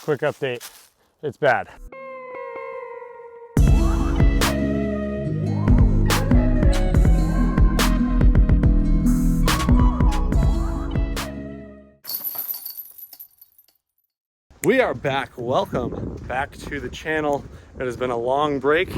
Quick update, it's bad. We are back. Welcome back to the channel. It has been a long break,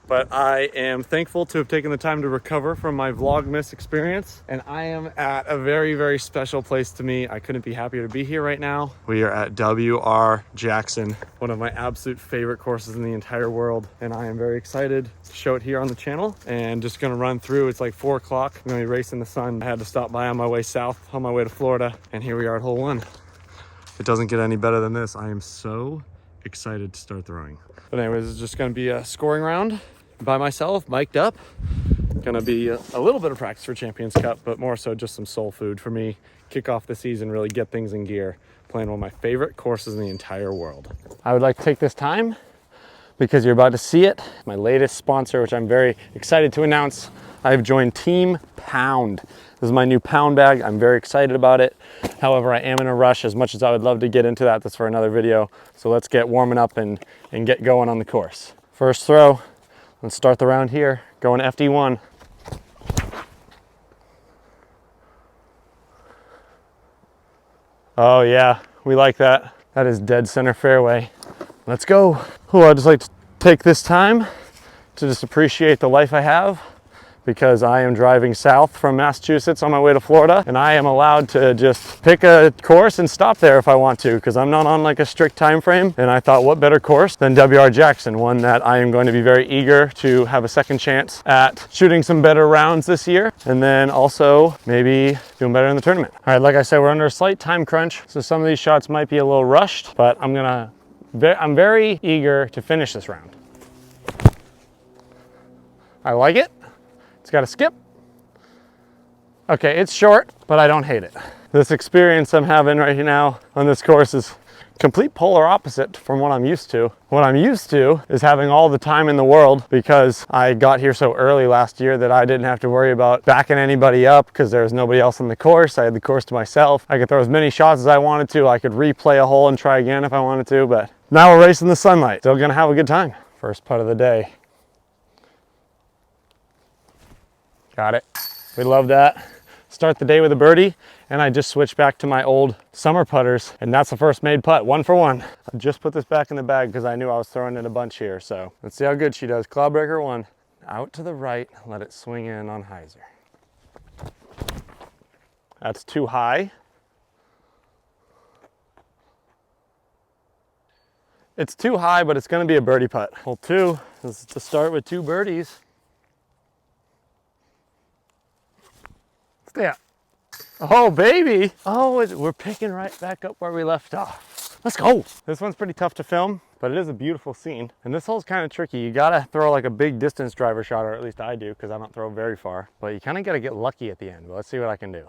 but I am thankful to have taken the time to recover from my Vlogmas experience. And I am at a very, very special place to me. I couldn't be happier to be here right now. We are at W.R. Jackson, one of my absolute favorite courses in the entire world. And I am very excited to show it here on the channel and just gonna run through. It's like 4 o'clock. I'm gonna be racing the sun. I had to stop by on my way south, on my way to Florida. And here we are at hole 1. It doesn't get any better than this. I am so excited to start throwing. But anyways, it's just gonna be a scoring round by myself, mic'd up. Gonna be a little bit of practice for Champions Cup, but more so just some soul food for me. Kick off the season, really get things in gear. Playing one of my favorite courses in the entire world. I would like to take this time because you're about to see it. My latest sponsor, which I'm very excited to announce. I've joined Team Pound. This is my new Pound bag. I'm very excited about it. However, I am in a rush. As much as I would love to get into that, that's for another video. So let's get warming up and get going on the course. First throw, let's start the round here. Going FD1. Oh yeah, we like that. That is dead center fairway. Let's go. Oh, I'd just like to take this time to just appreciate the life I have, because I am driving south from Massachusetts on my way to Florida, and I am allowed to just pick a course and stop there if I want to, because I'm not on like a strict time frame. And I thought, what better course than W.R. Jackson, one that I am going to be very eager to have a second chance at shooting some better rounds this year, and then also maybe doing better in the tournament. All right, like I said, we're under a slight time crunch, so some of these shots might be a little rushed, but I'm very eager to finish this round. I like it. It's got a skip. Okay, it's short, but I don't hate it. This experience I'm having right now on this course is complete polar opposite from what I'm used to. What I'm used to is having all the time in the world, because I got here so early last year that I didn't have to worry about backing anybody up because there was nobody else on the course. I had the course to myself. I could throw as many shots as I wanted to. I could replay a hole and try again if I wanted to, but now we're racing the sunlight. Still gonna have a good time. First putt of the day. Got it. We love that. Start the day with a birdie, and I just switched back to my old summer putters, and that's the first made putt, 1 for 1. I just put this back in the bag because I knew I was throwing in a bunch here, so let's see how good she does. Cloudbreaker 1, out to the right, let it swing in on hyzer. That's too high. It's too high, but it's gonna be a birdie putt. Hole 2 is to start with 2 birdies. Yeah. Oh, baby. Oh, we're picking right back up where we left off. Let's go. This one's pretty tough to film, but it is a beautiful scene. And this hole's kind of tricky. You gotta throw like a big distance driver shot, or at least I do, because I don't throw very far. But you kind of gotta get lucky at the end. But let's see what I can do.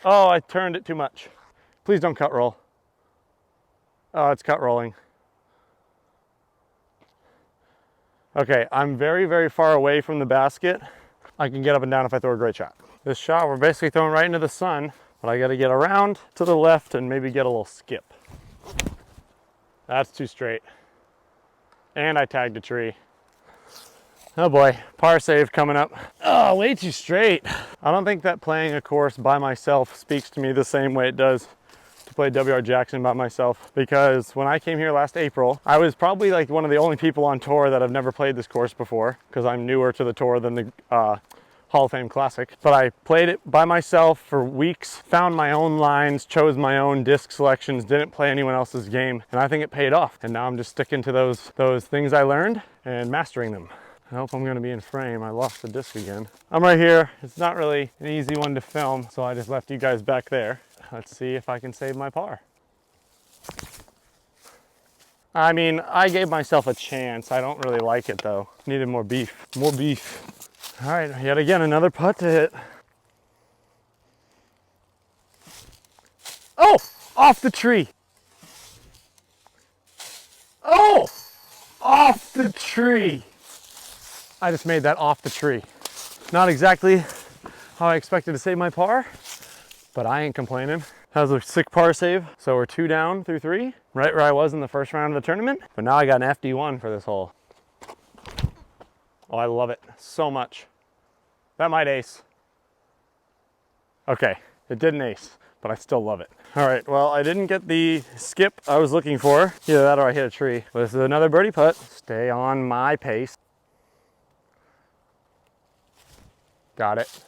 Oh, I turned it too much. Please don't cut roll. Oh, it's cut rolling. Okay, I'm very, very far away from the basket. I can get up and down if I throw a great shot. This shot, we're basically throwing right into the sun, but I gotta get around to the left and maybe get a little skip. That's too straight. And I tagged a tree. Oh boy, par save coming up. Oh, way too straight. I don't think that playing a course by myself speaks to me the same way it does to play W.R. Jackson by myself, because when I came here last April, I was probably like one of the only people on tour that have never played this course before, because I'm newer to the tour than the Hall of Fame Classic. But I played it by myself for weeks, found my own lines, chose my own disc selections, didn't play anyone else's game, and I think it paid off. And now I'm just sticking to those things I learned and mastering them. I hope I'm gonna be in frame. I lost the disc again. I'm right here. It's not really an easy one to film, so I just left you guys back there. Let's see if I can save my par. I mean, I gave myself a chance. I don't really like it though. Needed more beef. More beef. All right, yet again, another putt to hit. Oh, off the tree. Oh, off the tree. I just made that off the tree. Not exactly how I expected to save my par, but I ain't complaining. That was a sick par save. So we're 2 down through 3, right where I was in the first round of the tournament. But now I got an FD1 for this hole. Oh, I love it so much. That might ace. Okay, it didn't ace, but I still love it. All right, well, I didn't get the skip I was looking for. Either that or I hit a tree. But this is another birdie putt. Stay on my pace. Got it.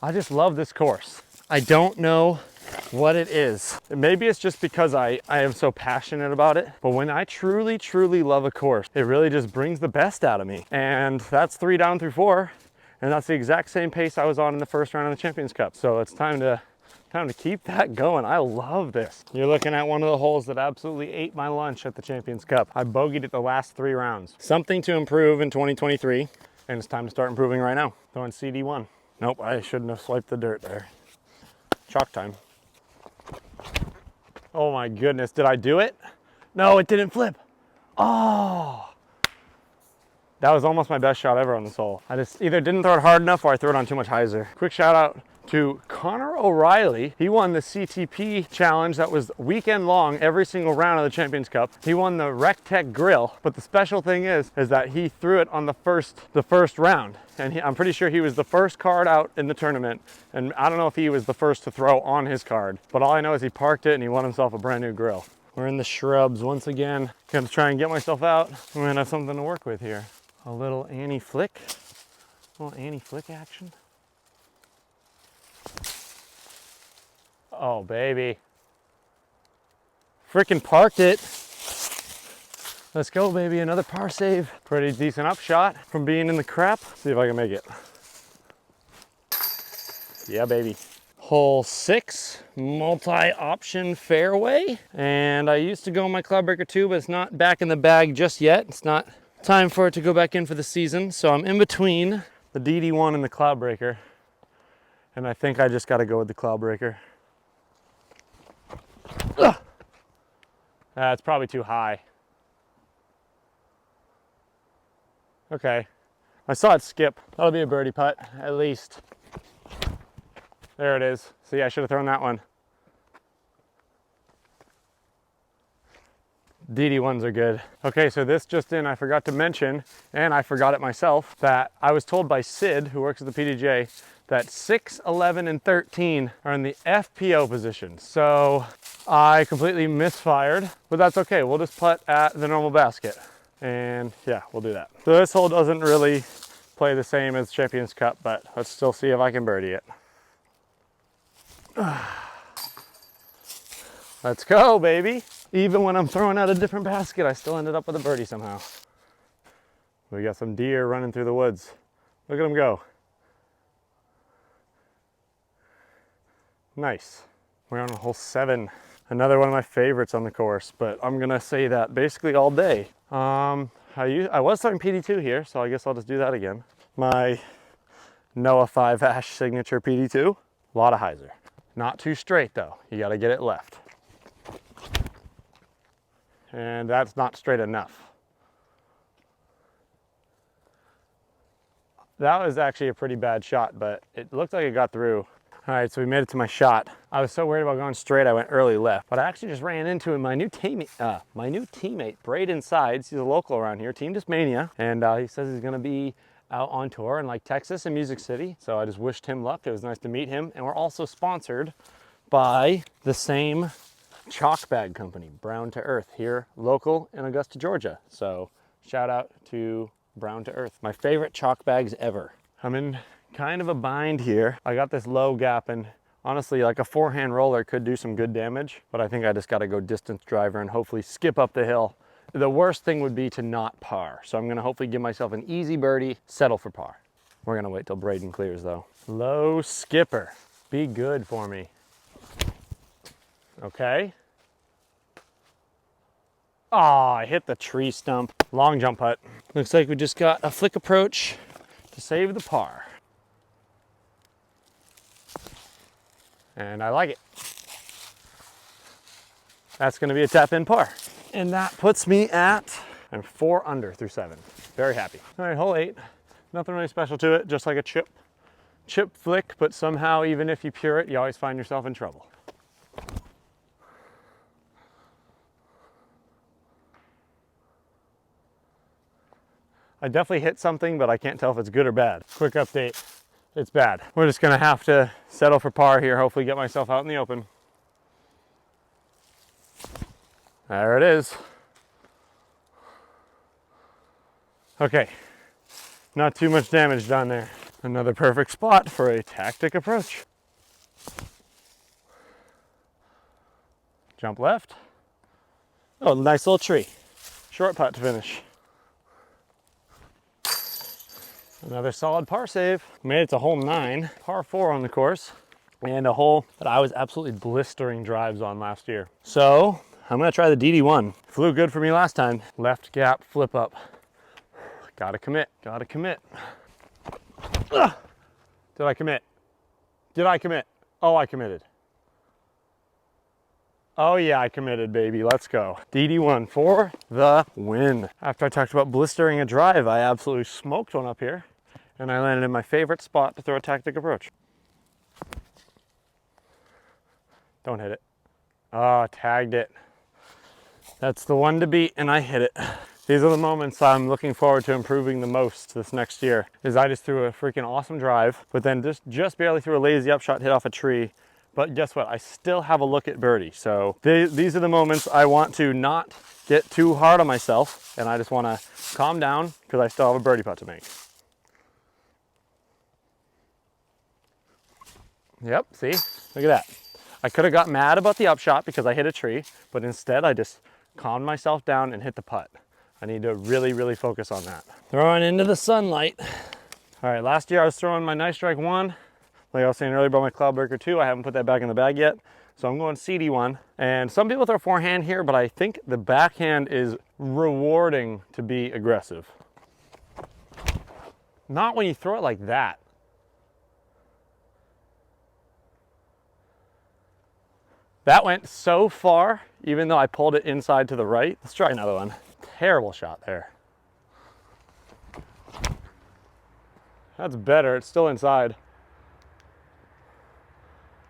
I just love this course. I don't know what it is. Maybe it's just because I am so passionate about it, but when I truly, truly love a course, it really just brings the best out of me. And that's 3 down through 4, and that's the exact same pace I was on in the first round of the Champions Cup. So it's time to keep that going. I love this. You're looking at one of the holes that absolutely ate my lunch at the Champions Cup. I bogeyed it the last 3 rounds. Something to improve in 2023, and it's time to start improving right now. Throwing CD1. Nope, I shouldn't have swiped the dirt there. Chalk time. Oh my goodness, did I do it? No, it didn't flip. Oh, that was almost my best shot ever on this hole. I just either didn't throw it hard enough or I threw it on too much hyzer. Quick shout out to Connor O'Reilly. He won the CTP challenge that was weekend long, every single round of the Champions Cup. He won the Rectech grill, but the special thing is that he threw it on the first round. And I'm pretty sure he was the first card out in the tournament. And I don't know if he was the first to throw on his card, but all I know is he parked it and he won himself a brand new grill. We're in the shrubs once again. Gonna try and get myself out. We're gonna have something to work with here. A little Annie flick. A little Annie flick action. Oh, baby. Freaking parked it. Let's go, baby. Another par save. Pretty decent upshot from being in the crap. See if I can make it. Yeah, baby. Hole 6, multi-option fairway. And I used to go on my club breaker too, but it's not back in the bag just yet. It's not time for it to go back in for the season. So I'm in between the DD1 and the cloud breaker. And I think I just got to go with the cloud breaker. That's probably too high. Okay, I saw it skip. That'll be a birdie putt, at least. There it is. See, I should have thrown that one. DD1s are good. Okay, so this just in, I forgot to mention, and I forgot it myself, that I was told by Sid, who works at the PDJ, that 6, 11, and 13 are in the FPO position. So I completely misfired, but that's okay. We'll just putt at the normal basket. And yeah, we'll do that. So this hole doesn't really play the same as Champions Cup, but let's still see if I can birdie it. Let's go, baby. Even when I'm throwing out a different basket, I still ended up with a birdie somehow. We got some deer running through the woods. Look at them go. Nice. We're on hole 7. Another one of my favorites on the course, but I'm gonna say that basically all day. I was throwing PD2 here, so I guess I'll just do that again. My Noah 5 Ash signature PD2. A lot of hyzer. Not too straight though. You gotta get it left. And that's not straight enough. That was actually a pretty bad shot, but it looked like it got through. All right, so we made it to my shot. I was so worried about going straight, I went early left, but I actually just ran into my new teammate, Braden Sides. He's a local around here, Team Discmania, and he says he's gonna be out on tour in like Texas and Music City. So I just wished him luck. It was nice to meet him. And we're also sponsored by the same chalk bag company, Brown to Earth, here local in Augusta, Georgia. So shout out to Brown to Earth. My favorite chalk bags ever. I'm in kind of a bind here. I got this low gap and honestly like a forehand roller could do some good damage, but I think I just got to go distance driver and hopefully skip up the hill. The worst thing would be to not par. So I'm gonna hopefully give myself an easy birdie, settle for par. We're gonna wait till Braden clears though. Low skipper, be good for me. Okay. Oh, I hit the tree stump. Long jump putt. Looks like we just got a flick approach to save the par. And I like it. That's gonna be a tap in par. And that puts me at, I'm 4 under through 7. Very happy. All right, hole 8. Nothing really special to it, just like a chip. chip flick, but somehow even if you pure it, you always find yourself in trouble. I definitely hit something, but I can't tell if it's good or bad. Quick update, it's bad. We're just gonna have to settle for par here, hopefully get myself out in the open. There it is. Okay, not too much damage done there. Another perfect spot for a tactic approach. Jump left. Oh, nice little tree. Short putt to finish. Another solid par save. Made it to hole 9, par 4 on the course, and a hole that I was absolutely blistering drives on last year. So I'm gonna try the DD1. Flew good for me last time. Left gap, flip up. Gotta commit, gotta commit. Ugh. Did I commit? Did I commit? Oh, I committed. Oh yeah, I committed, baby. Let's go. DD1 for the win. After I talked about blistering a drive, I absolutely smoked one up here, and I landed in my favorite spot to throw a tactic approach. Don't hit it. Oh, tagged it. That's the one to beat, and I hit it. These are the moments I'm looking forward to improving the most this next year, is I just threw a freaking awesome drive, but then just barely threw a lazy upshot, hit off a tree. But guess what? I still have a look at birdie. So these are the moments I want to not get too hard on myself, and I just want to calm down because I still have a birdie putt to make. Yep, see? Look at that. I could have got mad about the upshot because I hit a tree, but instead I just calmed myself down and hit the putt. I need to really, really focus on that. Throwing into the sunlight. All right, last year I was throwing my Nice Strike 1. Like I was saying earlier about my Cloudbreaker 2, I haven't put that back in the bag yet. So I'm going CD1. And some people throw forehand here, but I think the backhand is rewarding to be aggressive. Not when you throw it like that. That went so far, even though I pulled it inside to the right. Let's try another one. Terrible shot there. That's better, it's still inside.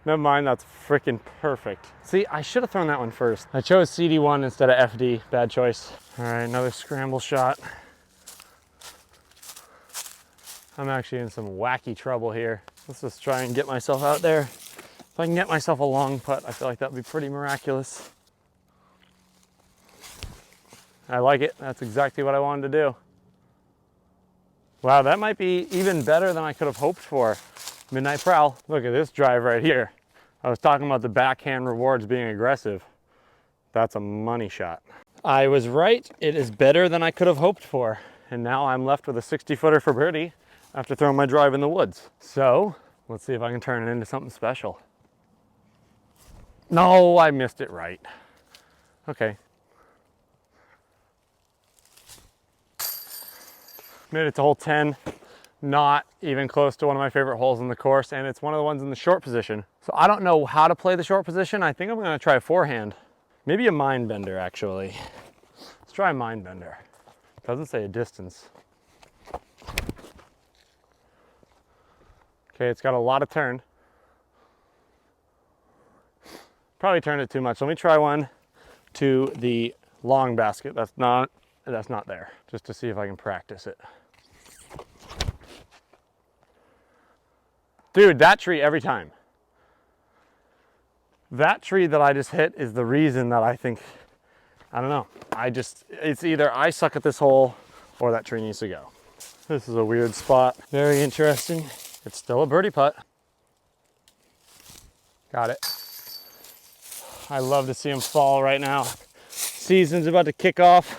Never mind, that's freaking perfect. See, I should have thrown that one first. I chose CD1 instead of FD, bad choice. All right, another scramble shot. I'm actually in some wacky trouble here. Let's just try and get myself out there. If I can get myself a long putt, I feel like that would be pretty miraculous. I like it, that's exactly what I wanted to do. Wow, that might be even better than I could have hoped for. Midnight Prowl, look at this drive right here. I was talking about the backhand rewards being aggressive. That's a money shot. I was right, it is better than I could have hoped for. And now I'm left with a 60-footer for birdie after throwing my drive in the woods. So, let's see if I can turn it into something special. No, I missed it right. Okay. Made it to hole 10. Not even close to one of my favorite holes in the course, and it's one of the ones in the short position. So I don't know how to play the short position. I think I'm gonna try a forehand. Maybe a mind bender, actually. Let's try a mind bender. Doesn't say a distance. Okay, it's got a lot of turn. Probably turned it too much. Let me try one to the long basket. That's not there, just to see if I can practice it. Dude, that tree every time. That tree that I just hit is the reason that I think, I don't know. It's either I suck at this hole or that tree needs to go. This is a weird spot. Very interesting. It's still a birdie putt. Got it. I love to see him fall right now. Season's about to kick off.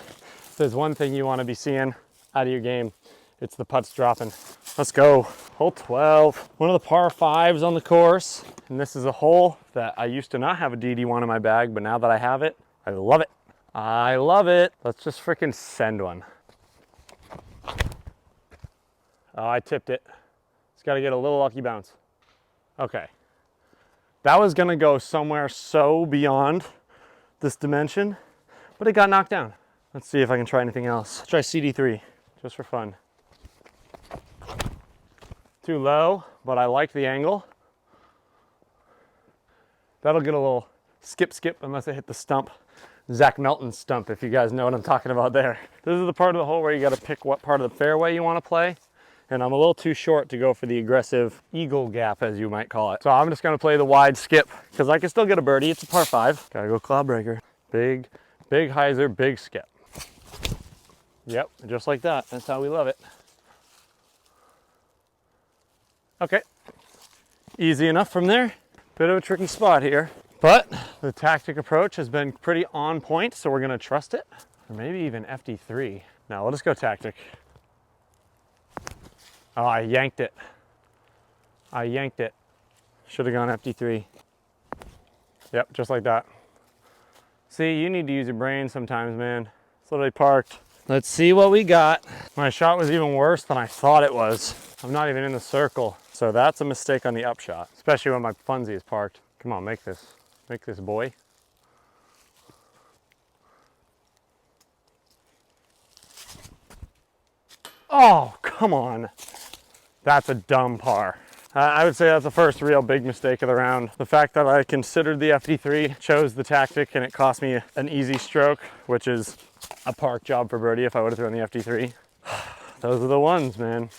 If there's one thing you want to be seeing out of your game, it's the putts dropping. Let's go. Hole 12, one of the par 5s on the course. And this is a hole that I used to not have a DD1 in my bag, but now that I have it, I love it. I love it. Let's just freaking send one. Oh, I tipped it. It's got to get a little lucky bounce. Okay. That was gonna go somewhere so beyond this dimension, but it got knocked down. Let's see if I can try anything else. Let's try CD3, just for fun. Too low, but I like the angle. That'll get a little skip unless I hit the stump. Zach Melton stump, if you guys know what I'm talking about there. This is the part of the hole where you got to pick what part of the fairway you want to play. And I'm a little too short to go for the aggressive eagle gap, as you might call it. So I'm just going to play the wide skip because I can still get a birdie. It's a par 5. Got to go cloud breaker. Big hyzer, big skip. Yep, just like that. That's how we love it. Okay, easy enough from there. Bit of a tricky spot here, but the tactic approach has been pretty on point, so we're gonna trust it. Or maybe even FD3. Now let us go tactic. Oh, I yanked it. Should have gone FD3. Yep, just like that. See, you need to use your brain sometimes, man. It's literally parked. Let's see what we got. My shot was even worse than I thought it was. I'm not even in the circle. So that's a mistake on the upshot, especially when my funzie is parked. Come on, make this boy. Oh, come on. That's a dumb par. I would say that's the first real big mistake of the round. The fact that I considered the FD3, chose the tactic, and it cost me an easy stroke, which is a park job for birdie if I would have thrown the FD3. Those are the ones, man.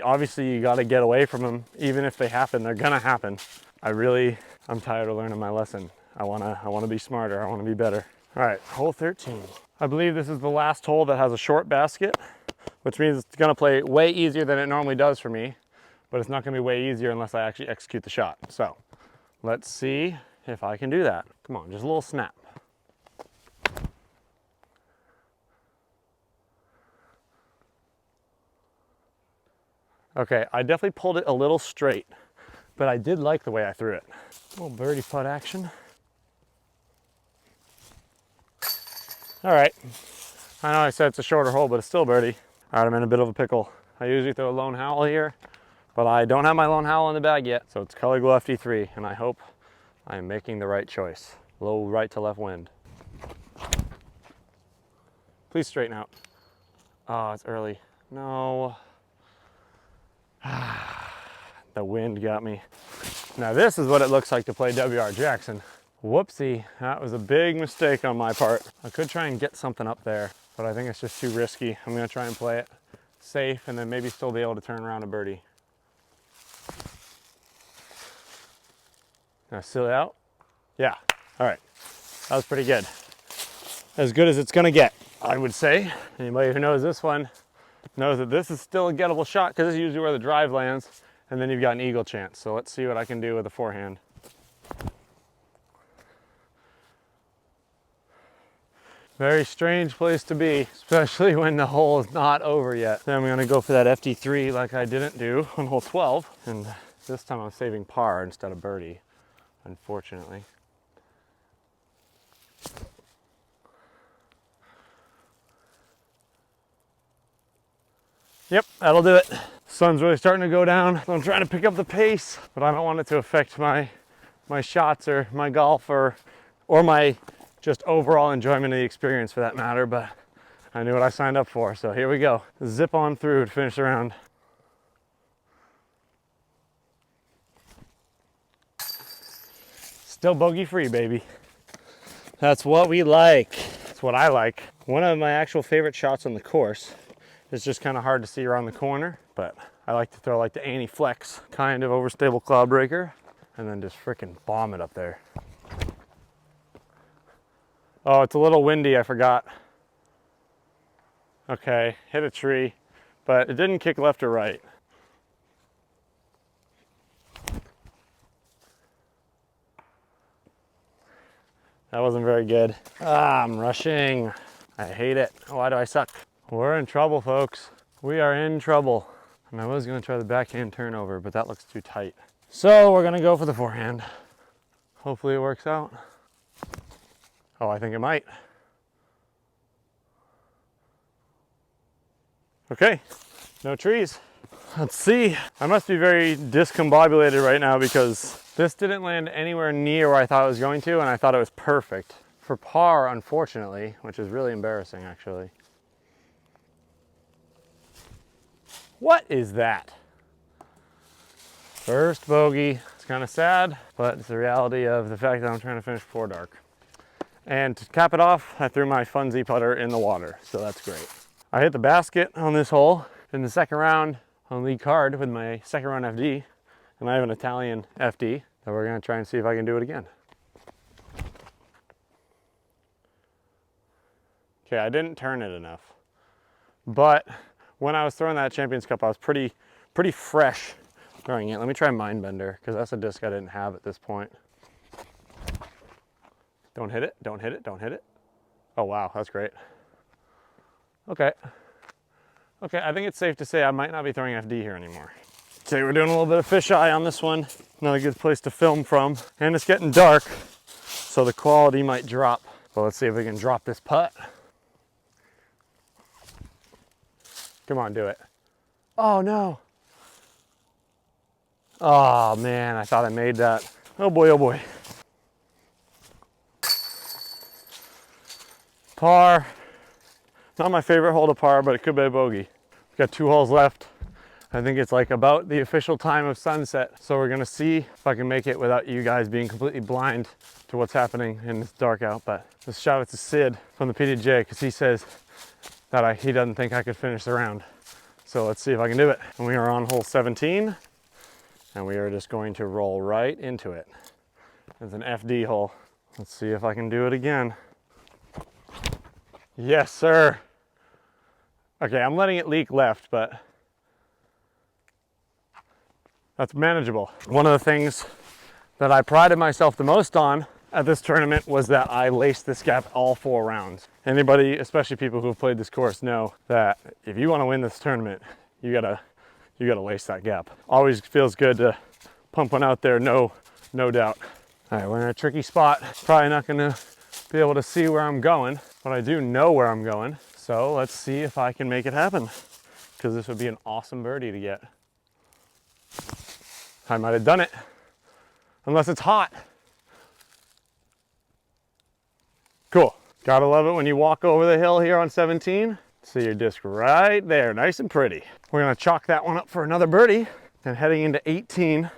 Obviously you got to get away from them. Even if they happen, they're gonna happen. I'm tired of learning my lesson. I wanna be smarter. I wanna be better. All right, hole 13. I believe this is the last hole that has a short basket, which means it's gonna play way easier than it normally does for me, but it's not gonna be way easier unless I actually execute the shot. So let's see if I can do that. Come on, just a little snap. Okay, I definitely pulled it a little straight, but I did like the way I threw it. A little birdie putt action. All right, I know I said it's a shorter hole, but it's still birdie. All right, I'm in a bit of a pickle. I usually throw a lone howl here, but I don't have my lone howl in the bag yet, so it's Color Glow FD3, and I hope I am making the right choice. Low right to left wind. Please straighten out. Oh, it's early. No. The wind got me. Now this is what it looks like to play W.R. Jackson. Whoopsie, that was a big mistake on my part. I could try and get something up there, but I think it's just too risky. I'm gonna try and play it safe and then maybe still be able to turn around a birdie. Now seal it out? Yeah, all right. That was pretty good. As good as it's gonna get, I would say. Anybody who knows this one knows that this is still a gettable shot because this is usually where the drive lands, and then you've got an eagle chance. So let's see what I can do with a forehand. Very strange place to be, especially when the hole is not over yet. Then I'm gonna go for that FD3 like I didn't do on hole 12, and this time I'm saving par instead of birdie, unfortunately. Yep, that'll do it. Sun's really starting to go down, so I'm trying to pick up the pace, but I don't want it to affect my shots or my golf or my just overall enjoyment of the experience for that matter, but I knew what I signed up for, so here we go. Zip on through to finish the round. Still bogey free, baby. That's what we like. That's what I like. One of my actual favorite shots on the course. It's just kind of hard to see around the corner, but I like to throw like the Annie Flex kind of overstable cloud breaker and then just freaking bomb it up there. Oh, it's a little windy, I forgot. Okay, hit a tree, but it didn't kick left or right. That wasn't very good. Ah, I'm rushing. I hate it. Why do I suck? We're in trouble, folks. We are in trouble. And I was gonna try the backhand turnover, but that looks too tight. So we're gonna go for the forehand. Hopefully it works out. Oh, I think it might. Okay, no trees. Let's see. I must be very discombobulated right now because this didn't land anywhere near where I thought it was going to, and I thought it was perfect. For par, unfortunately, which is really embarrassing actually. What is that? First bogey. It's kind of sad, but it's the reality of the fact that I'm trying to finish before dark. And to cap it off, I threw my Funzy putter in the water, so that's great. I hit the basket on this hole in the second round on lead card with my second round FD, and I have an Italian FD that we're gonna try and see if I can do it again. Okay, I didn't turn it enough, but when I was throwing that Champions Cup, I was pretty fresh throwing it. Let me try Mindbender, because that's a disc I didn't have at this point. Don't hit it, don't hit it, don't hit it. Oh wow, that's great. Okay, I think it's safe to say I might not be throwing FD here anymore. Okay, we're doing a little bit of fisheye on this one. Not a good place to film from. And it's getting dark, so the quality might drop. But let's see if we can drop this putt. Come on, do it. Oh no. Oh man, I thought I made that. Oh boy, oh boy. Par. Not my favorite hole to par, but it could be a bogey. We've got 2 holes left. I think it's like about the official time of sunset. So we're gonna see if I can make it without you guys being completely blind to what's happening and it's dark out. But let's shout out to Sid from the PDJ, because he says that he doesn't think I could finish the round. So let's see if I can do it. And we are on hole 17, and we are just going to roll right into it. It's an FD hole. Let's see if I can do it again. Yes, sir. Okay, I'm letting it leak left, but that's manageable. One of the things that I prided myself the most on at this tournament was that I laced this gap all 4 rounds. Anybody, especially people who have played this course, know that if you want to win this tournament, you gotta lace that gap. Always feels good to pump one out there, no doubt. All right, we're in a tricky spot. Probably not gonna be able to see where I'm going, but I do know where I'm going. So let's see if I can make it happen, because this would be an awesome birdie to get. I might have done it, unless it's hot. Cool. Gotta love it when you walk over the hill here on 17. See your disc right there, nice and pretty. We're gonna chalk that one up for another birdie, and heading into 18,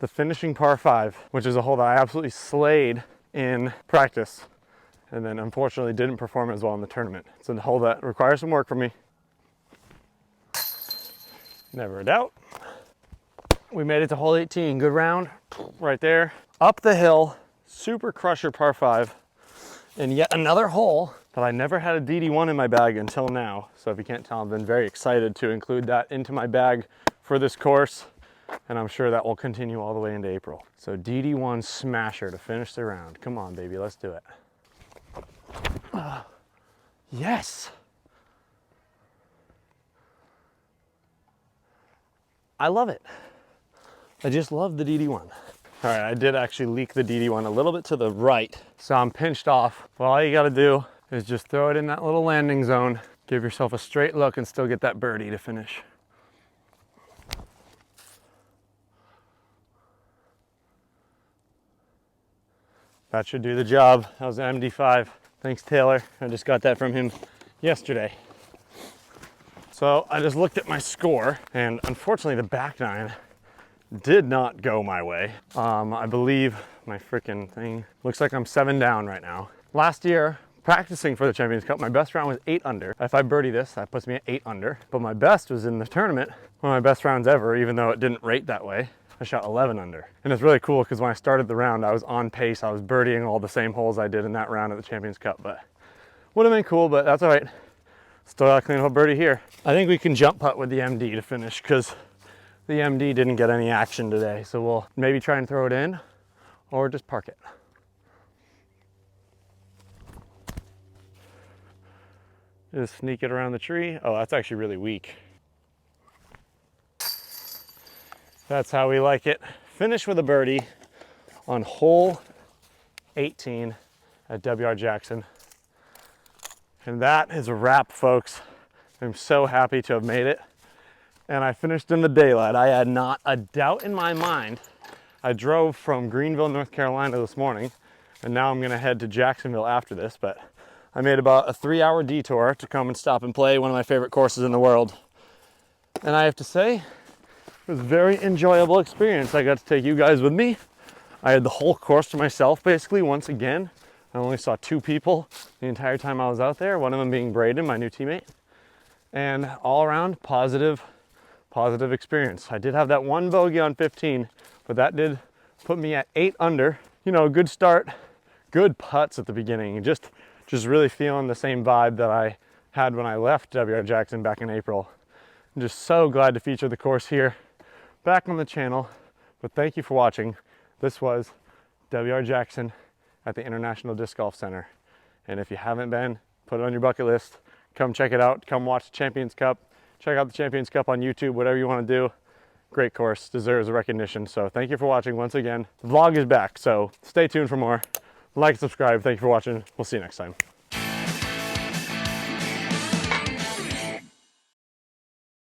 the finishing par 5, which is a hole that I absolutely slayed in practice, and then unfortunately didn't perform as well in the tournament. It's a hole that requires some work from me. Never a doubt. We made it to hole 18, good round, right there. Up the hill, super crusher par 5, and yet another hole that I never had a DD1 in my bag until now. So if you can't tell, I've been very excited to include that into my bag for this course, and I'm sure that will continue all the way into April. So DD1 smasher to finish the round. Come on, baby, let's do it. Yes! I love it. I just love the DD1. All right, I did actually leak the DD1 a little bit to the right, so I'm pinched off. Well, all you gotta do is just throw it in that little landing zone, give yourself a straight look, and still get that birdie to finish. That should do the job. That was an MD5. Thanks, Taylor. I just got that from him yesterday. So I just looked at my score, and unfortunately the back nine did not go my way. I believe my freaking thing looks like I'm 7 down right now. Last year, practicing for the Champions Cup, my best round was 8 under. If I birdie this, that puts me at 8 under. But my best was in the tournament, one of my best rounds ever, even though it didn't rate that way. I shot 11 under. And it's really cool because when I started the round, I was on pace. I was birdieing all the same holes I did in that round at the Champions Cup, but would have been cool, but that's all right. Still gotta clean up a birdie here. I think we can jump putt with the MD to finish, because the MD didn't get any action today. So we'll maybe try and throw it in or just park it. Just sneak it around the tree. Oh, that's actually really weak. That's how we like it. Finish with a birdie on hole 18 at WR Jackson. And that is a wrap, folks. I'm so happy to have made it. And I finished in the daylight. I had not a doubt in my mind. I drove from Greenville, North Carolina this morning, and now I'm gonna head to Jacksonville after this, but I made about a 3-hour detour to come and stop and play one of my favorite courses in the world. And I have to say, It was a very enjoyable experience. I got to take you guys with me. I had the whole course to myself basically once again. I only saw 2 people the entire time I was out there, one of them being Braden, my new teammate. And all around positive experience. I did have that 1 bogey on 15, but that did put me at 8 under. You know, a good start, good putts at the beginning, and just really feeling the same vibe that I had when I left WR Jackson back in April. I'm just so glad to feature the course here back on the channel. But thank you for watching. This was WR Jackson at the International Disc Golf Center. And if you haven't been, put it on your bucket list. Come check it out. Come watch the Champions Cup. Check out the Champions Cup on YouTube, whatever you want to do. Great course, deserves a recognition. So thank you for watching once again. The vlog is back, so stay tuned for more. Like, subscribe. Thank you for watching. We'll see you next time.